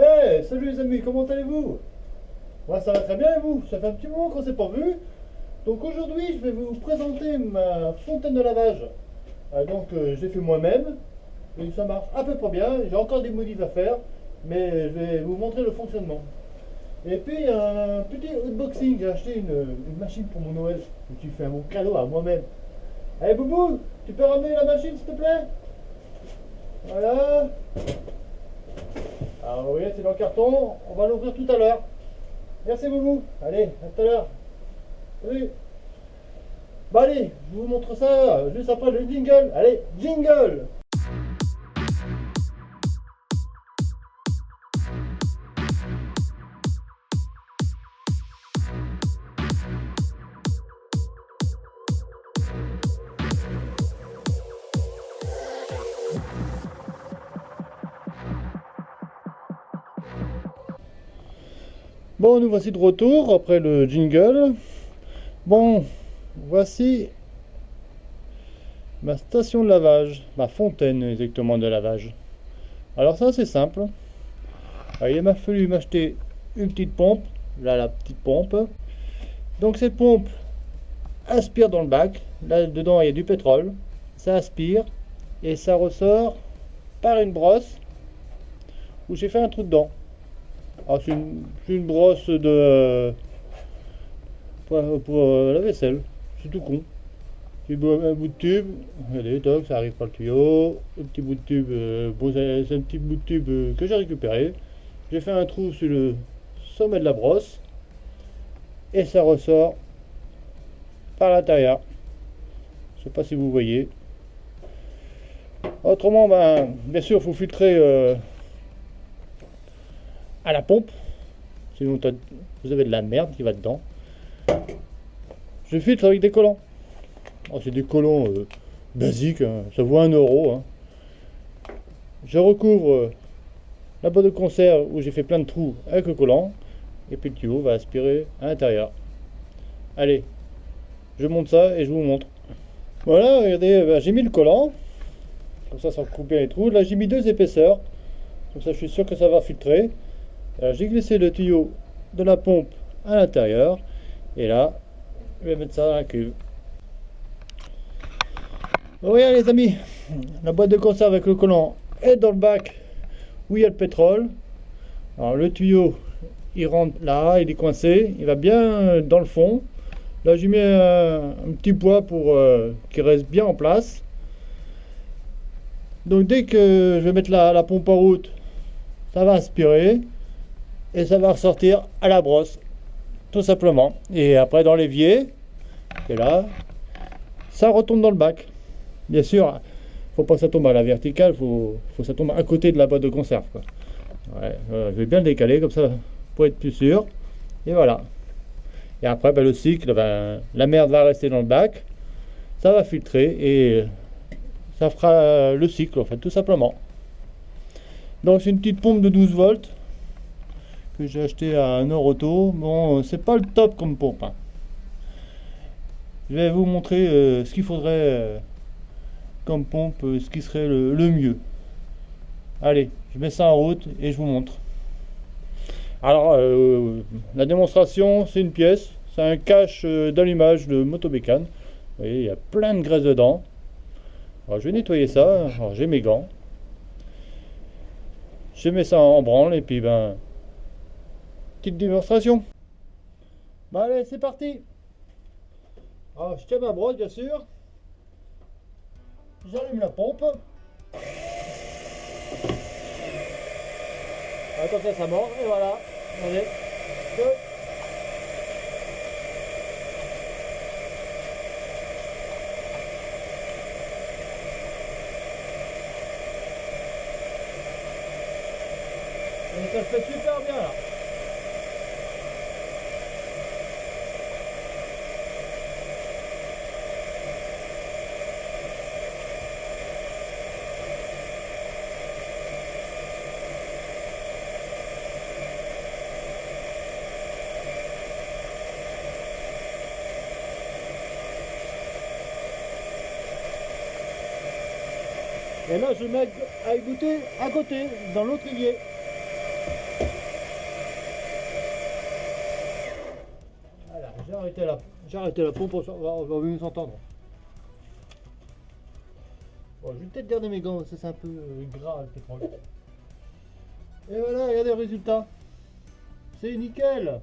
Hey, salut les amis, comment allez-vous? Moi ça va très bien et vous? Ça fait un petit moment qu'on s'est pas vu. Donc aujourd'hui je vais vous présenter ma fontaine de lavage. Je l'ai fait moi-même et ça marche à peu près bien. J'ai encore des modifs à faire, mais je vais vous montrer le fonctionnement. Et puis un petit unboxing, j'ai acheté une machine pour mon Noël. Je me suis fait un bon cadeau à moi-même. Allez Boubou, tu peux ramener la machine s'il te plaît? Voilà. Alors vous voyez, c'est dans le carton, on va l'ouvrir tout à l'heure. Merci Boubou, allez, à tout à l'heure. Salut. Bah allez, je vous montre ça juste après le jingle. Allez, jingle. Bon, nous voici de retour après le jingle. Bon, voici ma station de lavage, ma fontaine exactement de lavage. Alors ça c'est simple. Alors, il m'a fallu m'acheter une petite pompe, là la petite pompe. Donc cette pompe aspire dans le bac, là dedans il y a du pétrole, ça aspire et ça ressort par une brosse où j'ai fait un trou dedans. Alors c'est une brosse de pour la vaisselle, c'est tout con. Un bout de tube, allez, toc, ça arrive par le tuyau. Un petit bout de tube, bon, c'est un petit bout de tube que j'ai récupéré. J'ai fait un trou sur le sommet de la brosse et ça ressort par l'intérieur. Je sais pas si vous voyez. Autrement, ben, bien sûr, il faut filtrer à la pompe, sinon vous avez de la merde qui va dedans. Je filtre avec des collants. Oh, c'est des collants basiques, hein. Ça vaut 1 euro. Hein. Je recouvre la boîte de conserve où j'ai fait plein de trous avec le collant, et puis le tuyau va aspirer à l'intérieur. Allez, je monte ça et je vous montre. Voilà, regardez, ben, j'ai mis le collant, comme ça coupe bien les trous. Là j'ai mis 2 épaisseurs, comme ça je suis sûr que ça va filtrer. Alors j'ai glissé le tuyau de la pompe à l'intérieur, et là je vais mettre ça dans la cuve. Oui les amis, la boîte de conserve avec le collant est dans le bac où il y a le pétrole. Alors le tuyau il rentre là, il est coincé, il va bien dans le fond. Là j'ai mis un petit poids pour qu'il reste bien en place. Donc dès que je vais mettre la pompe en route, ça va aspirer et ça va ressortir à la brosse, tout simplement. Et après dans l'évier, et là, ça retombe dans le bac. Bien sûr, faut pas que ça tombe à la verticale, faut que ça tombe à côté de la boîte de conserve, quoi. Ouais, je vais bien le décaler comme ça pour être plus sûr. Et voilà. Et après, ben, le cycle, ben, la merde va rester dans le bac, ça va filtrer et ça fera le cycle, en fait, tout simplement. Donc c'est une petite pompe de 12 volts que j'ai acheté à 1 euro auto. Bon, c'est pas le top comme pompe, hein. Je vais vous montrer ce qu'il faudrait comme pompe, ce qui serait le mieux. Allez, je mets ça en route et je vous montre. Alors, la démonstration, c'est une pièce, c'est un cache d'allumage de motobécane. Vous voyez, il y a plein de graisse dedans. Alors, je vais nettoyer ça. Alors, j'ai mes gants. Je mets ça en branle et puis, ben, petite démonstration. Bon, allez, c'est parti. Alors, je tiens ma brosse, bien sûr. J'allume la pompe. Alors, comme ça mord, et voilà. Regardez. Et ça se fait super bien là. Et là, je mets à égoutter à côté, dans l'autre évier. j'ai arrêté la pompe, on va mieux s'entendre. Bon, je vais peut-être garder mes gants, c'est un peu gras le pétrole. Et voilà, regardez le résultat. C'est nickel.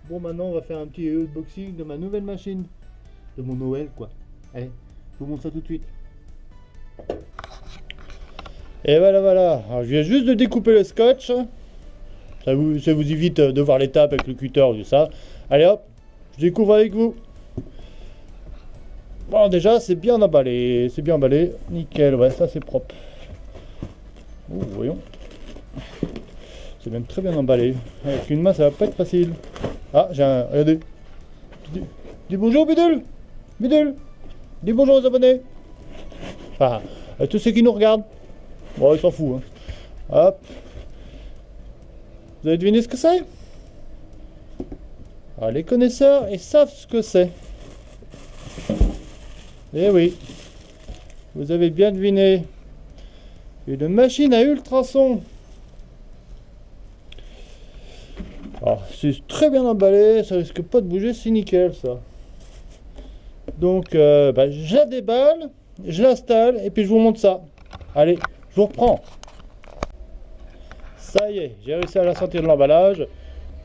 Bon, maintenant on va faire un petit unboxing de ma nouvelle machine. De mon Noël quoi. Allez, je vous montre ça tout de suite. Et voilà. Alors, je viens juste de découper le scotch. Ça vous évite de voir l'étape avec le cutter, tout ça. Allez hop, je découvre avec vous. Bon, déjà c'est bien emballé. Nickel, ouais, ça c'est propre. Oh, voyons. C'est même très bien emballé. Avec une main ça va pas être facile. Ah, regardez. Dis bonjour Bidule. Dis bonjour aux abonnés. Enfin, à tous ceux qui nous regardent. Bon, ils s'en foutent. Hein. Hop. Vous avez deviné ce que c'est? Ah, les connaisseurs, ils savent ce que c'est. Eh oui. Vous avez bien deviné. Une machine à ultrasons. Alors, c'est très bien emballé, ça risque pas de bouger, c'est nickel ça. Donc, je la déballe, je l'installe et puis je vous montre ça. Allez, je vous reprends. Ça y est, j'ai réussi à la sortir de l'emballage.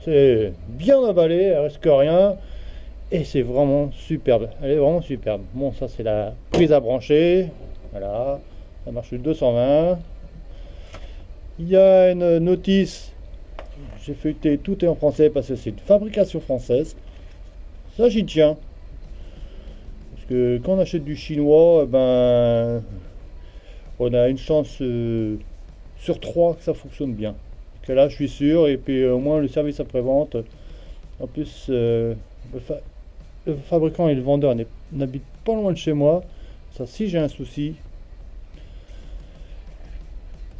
C'est bien emballé, elle reste que rien. Et c'est vraiment superbe. Elle est vraiment superbe. Bon, ça c'est la prise à brancher. Voilà, ça marche 220. Il y a une notice. J'ai feuilleté, tout est en français parce que c'est une fabrication française. Ça j'y tiens. Parce que quand on achète du chinois, on a une chance sur 3 que ça fonctionne bien. Que là je suis sûr, et puis au moins le service après-vente. En plus, le fabricant et le vendeur n'habitent pas loin de chez moi. Ça, si j'ai un souci,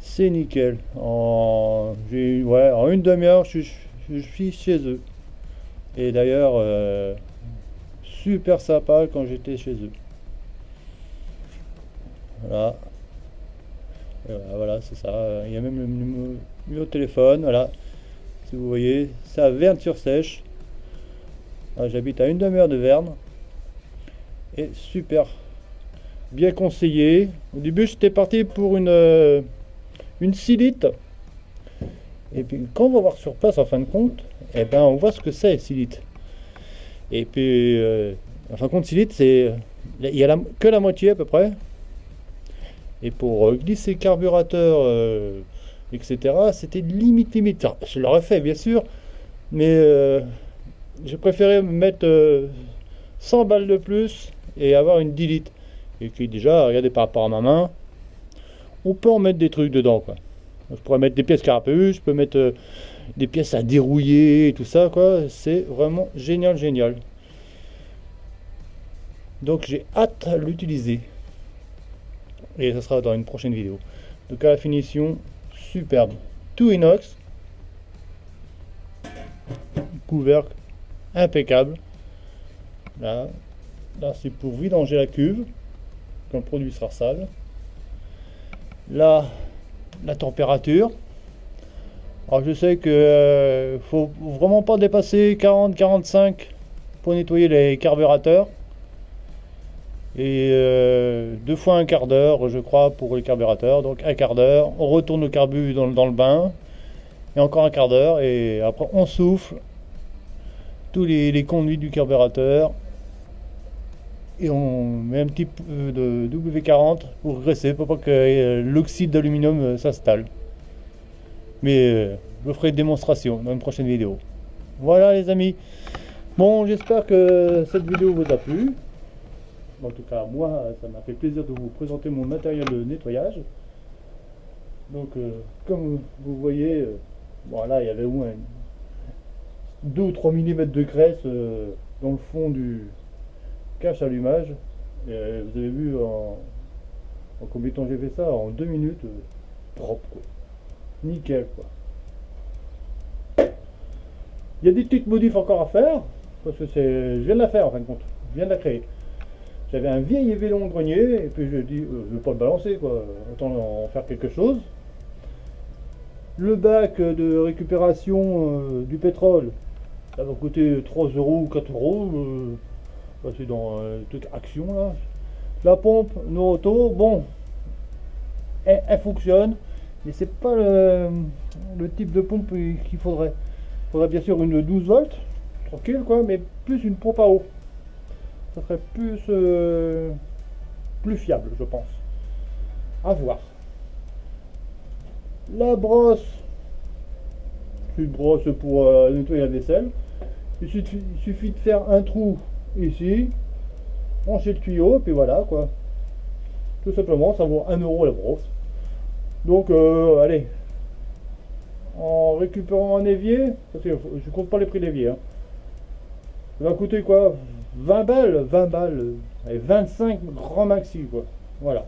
c'est nickel. En une demi-heure, je suis chez eux. Et d'ailleurs, super sympa quand j'étais chez eux. Voilà. Voilà, c'est ça. Il y a même le numéro de téléphone. Voilà. Si vous voyez, c'est à Verne-sur-Sèche. J'habite à une demi-heure de Verne. Et super. Bien conseillé. Au début, j'étais parti pour une 6 litres. Et puis, quand on va voir sur place, en fin de compte, on voit ce que c'est, 6 litres. Et puis, en fin de compte, 6 litres, il n'y a que la moitié à peu près. Et pour glisser carburateur, etc., c'était limite. Enfin, je l'aurais fait, bien sûr, mais j'ai préféré me mettre 100 balles de plus et avoir une 10 litres. Et puis déjà, regardez par rapport à ma main, on peut en mettre des trucs dedans, quoi. Je pourrais mettre des pièces carapace, je peux mettre des pièces à dérouiller et tout ça, quoi. C'est vraiment génial. Donc j'ai hâte à l'utiliser. Et ça sera dans une prochaine vidéo. Donc à la finition, superbe. Tout inox. Couvercle impeccable. Là c'est pour vidanger la cuve quand le produit sera sale. Là, la température. Alors je sais que faut vraiment pas dépasser 40-45 pour nettoyer les carburateurs. Et 2 fois un quart d'heure, je crois, pour les carburateurs. Donc un quart d'heure, on retourne le carbu dans le bain. Et encore un quart d'heure. Et après on souffle tous les conduits du carburateur. Et on met un petit peu de W40 pour graisser, pour pas que l'oxyde d'aluminium s'installe. Mais je vous ferai une démonstration dans une prochaine vidéo. Voilà les amis. Bon, j'espère que cette vidéo vous a plu. En tout cas, moi, ça m'a fait plaisir de vous présenter mon matériel de nettoyage. Donc, comme vous voyez, là, il y avait au moins 2 ou 3 mm de graisse dans le fond du cache allumage. Et, vous avez vu en combien de temps j'ai fait ça? En 2 minutes, propre, quoi. Nickel, quoi. Il y a des petites modifs encore à faire, parce que je viens de la faire en fin de compte. Je viens de la créer. J'avais un vieil vélon grenier, et puis je dis, je vais pas le balancer, quoi. Autant en faire quelque chose. Le bac de récupération du pétrole, Ça va coûter 3 euros ou 4 euros. C'est dans toute action là. La pompe Noroto, bon, elle fonctionne, mais c'est pas le type de pompe qu'il faudrait. Il faudrait bien sûr une 12 volts, tranquille quoi, mais plus une pompe à eau. Ça serait plus fiable, je pense. À voir. La brosse, c'est une brosse pour nettoyer la vaisselle. Il suffit de faire un trou ici, brancher le tuyau, et puis voilà quoi. Tout simplement, ça vaut 1 euro la brosse. Donc, allez, en récupérant un évier, parce que je compte pas les prix d'évier, hein. Ça va coûter quoi? 20 balles, 20 balles, et 25 grand maxi quoi. Voilà,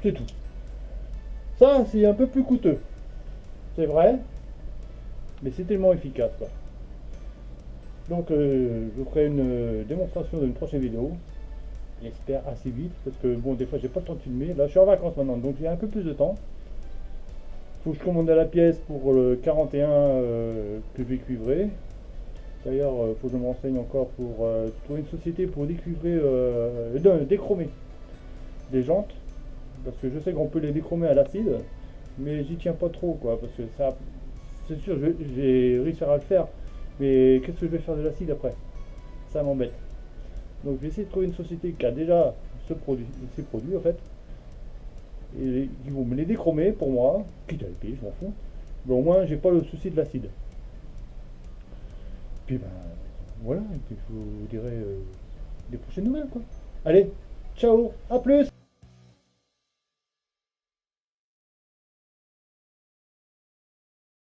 c'est tout. Ça, c'est un peu plus coûteux, c'est vrai, mais c'est tellement efficace quoi. Donc, je ferai une démonstration d'une prochaine vidéo. J'espère assez vite, parce que bon, des fois j'ai pas le temps de filmer. Là, je suis en vacances maintenant, donc j'ai un peu plus de temps. Faut que je commande à la pièce pour le 41 que je vais cuivrer. D'ailleurs, faut que je me renseigne encore pour trouver une société pour décuivrer, déchromer des jantes. Parce que je sais qu'on peut les déchromer à l'acide, mais j'y tiens pas trop, quoi. Parce que ça, c'est sûr, j'ai réussi à le faire, mais qu'est-ce que je vais faire de l'acide après? Ça m'embête. Donc, je vais essayer de trouver une société qui a déjà ces produits en fait, et qui vont me les déchromer pour moi, quitte à les payer, je m'en fous. Mais au moins, j'ai pas le souci de l'acide. Puis ben voilà, et puis je vous dirai des prochaines nouvelles quoi. Allez, ciao, à plus!